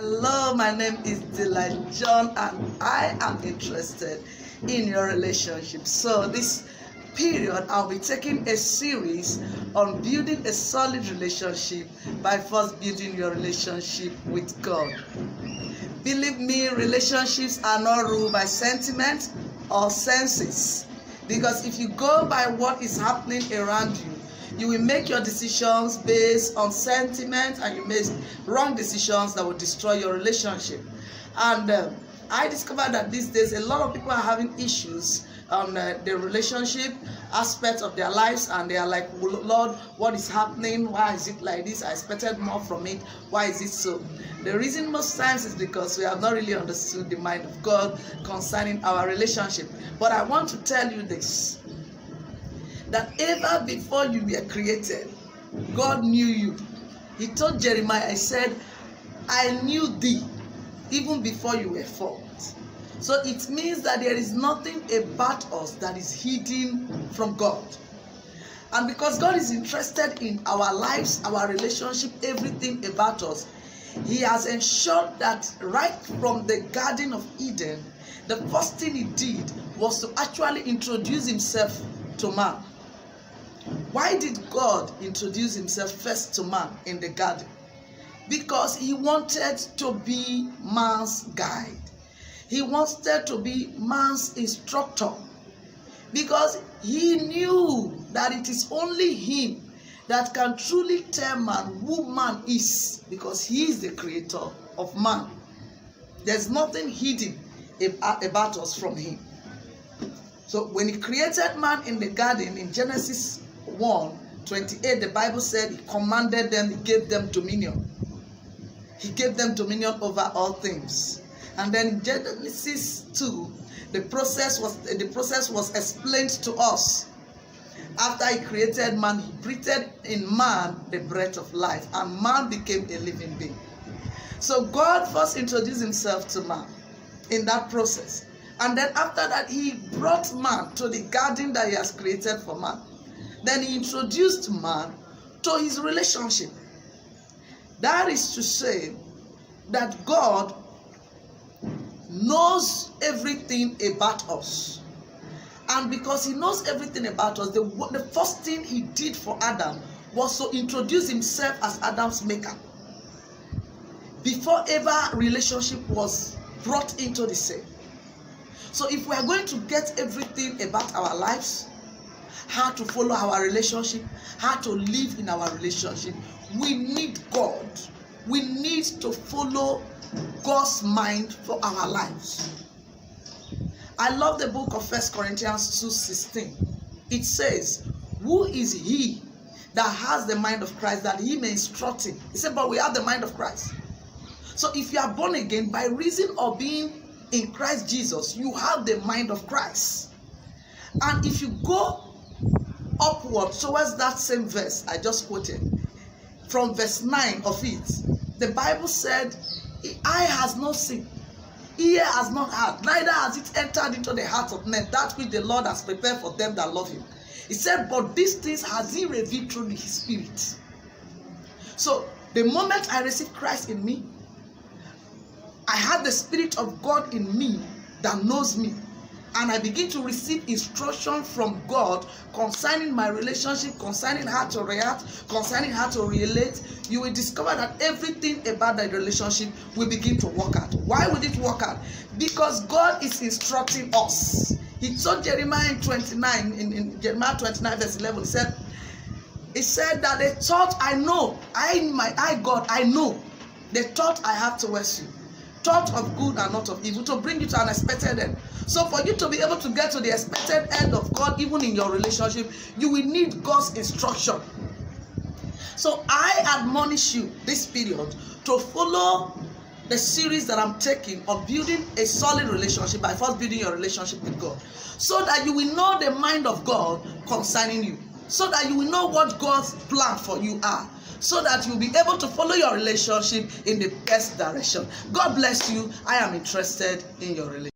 Hello, my name is Delight John, and I am interested in your relationship. So this period, I'll be taking a series on building a solid relationship by first building your relationship with God. Believe me, relationships are not ruled by sentiment or senses, because if you go by what is happening around you, you will make your decisions based on sentiment, and you make wrong decisions that will destroy your relationship. And I discovered that these days a lot of people are having issues on the relationship aspect of their lives, and they are like, Lord, what is happening? Why is it like this? I expected more from it. Why is it so? The reason most times is because we have not really understood the mind of God concerning our relationship. But I want to tell you this, that ever before you were created, God knew you. He told Jeremiah, I said, I knew thee even before you were formed. So it means that there is nothing about us that is hidden from God. And because God is interested in our lives, our relationship, everything about us, He has ensured that right from the Garden of Eden, the first thing He did was to actually introduce Himself to man. Why did God introduce Himself first to man in the garden? Because He wanted to be man's guide. He wanted to be man's instructor. Because He knew that it is only Him that can truly tell man who man is, because He is the creator of man. There's nothing hidden about us from Him. So when He created man in the garden, in Genesis 1:28, the Bible said He commanded them, He gave them dominion. He gave them dominion over all things. And then in Genesis 2, the process was explained to us. After He created man, He breathed in man the breath of life, and man became a living being. So God first introduced Himself to man in that process. And then after that, He brought man to the garden that He has created for man. Then He introduced man to His relationship. That is to say that God knows everything about us. And because He knows everything about us, the first thing He did for Adam was to introduce Himself as Adam's maker. Before ever relationship was brought into the scene. So if we are going to get everything about our lives, how to follow our relationship, how to live in our relationship, we need God. We need to follow God's mind for our lives. I love the book of 1 Corinthians 2:16. It says, who is he that has the mind of Christ, that he may instruct him? He said, but we have the mind of Christ. So if you are born again, by reason of being in Christ Jesus, you have the mind of Christ. And if you go upward towards that same verse I just quoted, from verse 9 of it, the Bible said, eye has not seen, ear has not heard, neither has it entered into the heart of men that which the Lord has prepared for them that love Him. He said, but these things has He revealed through His Spirit. So the moment I received Christ in me, I had the Spirit of God in me that knows me. And I begin to receive instruction from God concerning my relationship, concerning how to react, concerning how to relate. You will discover that everything about that relationship will begin to work out. Why would it work out? Because God is instructing us. He told Jeremiah in Jeremiah 29 verse 11, He said that the thought I know, God, I know the thought I have towards you. Thought of good and not of evil, to bring you to an expected end. So for you to be able to get to the expected end of God, even in your relationship, you will need God's instruction. So I admonish you this period to follow the series that I'm taking of building a solid relationship by first building your relationship with God, so that you will know the mind of God concerning you, so that you will know what God's plan for you are, so that you'll be able to follow your relationship in the best direction. God bless you. I am interested in your relationship.